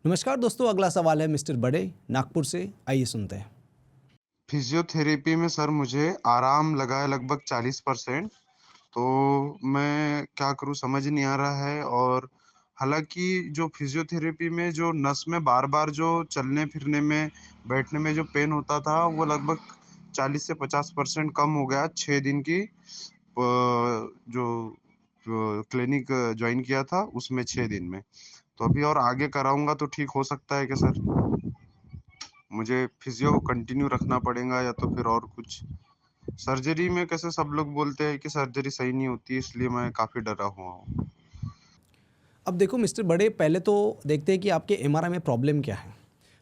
नमस्कार दोस्तों, अगला सवाल है मिस्टर बड़े नागपुर से। आइए सुनते हैं। फिजियोथेरेपी में सर मुझे आराम लगा है लगभग 40%। तो मैं क्या करूँ समझ नहीं आ रहा है। और हालाँकि जो फिजियोथेरेपी में जो नस में बार-बार जो चलने-फिरने में, बैठने में जो पेन होता था, वो लगभग 40 से 50% कम हो गया 6 दिन की जो क्लिनिक जॉइन किया था उसमें 6 दिन में। तो अभी और आगे कराऊँगा तो ठीक हो सकता है क्या सर? मुझे फिजियो कंटिन्यू रखना पड़ेगा या तो फिर और कुछ? सर्जरी में कैसे सब लोग बोलते हैं कि सर्जरी सही नहीं होती, इसलिए मैं काफ़ी डरा हुआ हूँ। अब देखो मिस्टर बड़े, पहले तो देखते हैं कि आपके एमआरआई में प्रॉब्लम क्या है।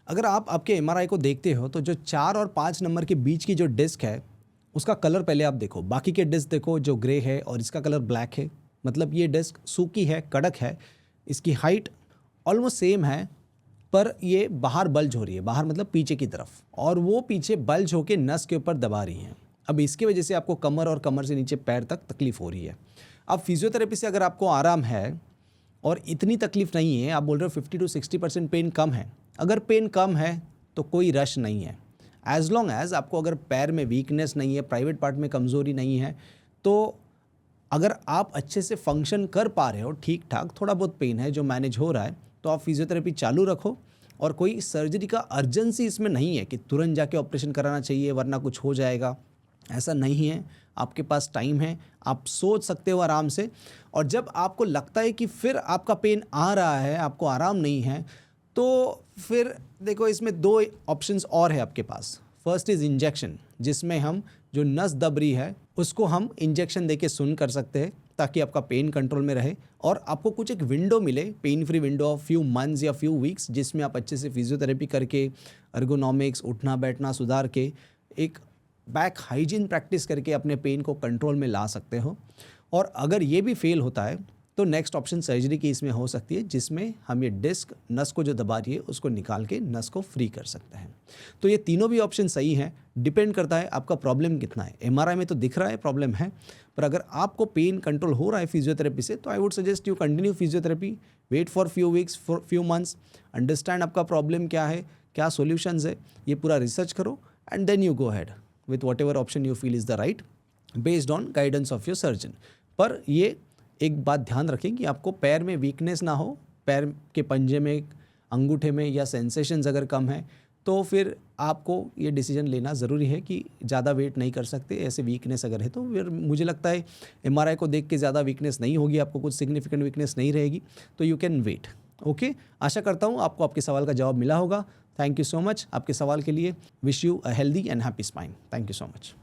अगर आप आपके एमआरआई को देखते हो तो जो 4 और 5 नंबर के बीच की जो डिस्क है उसका कलर पहले आप देखो। बाकी के डिस्क देखो जो ग्रे है और इसका कलर ब्लैक है, मतलब ये डिस्क सूखी है, कड़क है। इसकी हाइट ऑलमोस्ट सेम है, पर ये बाहर बल्ज हो रही है। बाहर मतलब पीछे की तरफ, और वो पीछे बल्ज होके नस के ऊपर दबा रही है। अब इसकी वजह से आपको कमर और कमर से नीचे पैर तक तकलीफ हो रही है। अब फिजियोथेरेपी से अगर आपको आराम है और इतनी तकलीफ नहीं है, आप बोल रहे हो 50 to 60% पेन कम है। अगर पेन कम है तो कोई रश नहीं है। एज लॉन्ग एज आपको अगर पैर में वीकनेस नहीं है, प्राइवेट पार्ट में कमज़ोरी नहीं है, तो अगर आप अच्छे से फंक्शन कर पा रहे हो ठीक ठाक, थोड़ा बहुत पेन है जो मैनेज हो रहा है, तो आप फिजियोथेरेपी चालू रखो। और कोई सर्जरी का अर्जेंसी इसमें नहीं है कि तुरंत जाके ऑपरेशन कराना चाहिए वरना कुछ हो जाएगा, ऐसा नहीं है। आपके पास टाइम है, आप सोच सकते हो आराम से। और जब आपको लगता है कि फिर आपका पेन आ रहा है, आपको आराम नहीं है, तो फिर देखो इसमें दो ऑप्शंस और है आपके पास। फर्स्ट इज़ इंजेक्शन, जिसमें हम जो नस दब रही है उसको हम इंजेक्शन देके सुन कर सकते हैं ताकि आपका पेन कंट्रोल में रहे और आपको कुछ एक विंडो मिले, pain free window of few months या फ्यू वीक्स, जिसमें आप अच्छे से फिजियोथेरेपी करके, अर्गोनॉमिक्स, उठना बैठना सुधार के, एक बैक हाइजीन प्रैक्टिस करके अपने पेन को कंट्रोल में ला सकते हो। और अगर ये भी फेल होता है तो नेक्स्ट ऑप्शन सर्जरी की इसमें हो सकती है, जिसमें हम ये डिस्क नस को जो दबा रही है उसको निकाल के नस को फ्री कर सकते हैं। तो ये तीनों भी ऑप्शन सही हैं, डिपेंड करता है आपका प्रॉब्लम कितना है। एमआरआई में तो दिख रहा है प्रॉब्लम है, पर अगर आपको पेन कंट्रोल हो रहा है फिजियोथेरेपी से, तो I would suggest you continue physiotherapy, wait for few weeks, for few months, understand आपका प्रॉब्लम क्या है, क्या सॉल्यूशंस है, ये पूरा रिसर्च करो and then you go ahead with whatever option you feel is the right based on guidance of your surgeon. पर ये एक बात ध्यान रखें कि आपको पैर में वीकनेस ना हो, पैर के पंजे में, अंगूठे में या सेंसेशंस अगर कम है तो फिर आपको ये डिसीजन लेना ज़रूरी है कि ज़्यादा वेट नहीं कर सकते। ऐसे वीकनेस अगर है तो फिर मुझे लगता है एमआरआई को देख के ज़्यादा वीकनेस नहीं होगी, आपको कुछ सिग्निफिकेंट वीकनेस नहीं रहेगी, तो यू कैन वेट। ओके, आशा करता हूँ आपको आपके सवाल का जवाब मिला होगा। थैंक यू सो मच आपके सवाल के लिए। Wish you a healthy and happy spine. Thank you so much.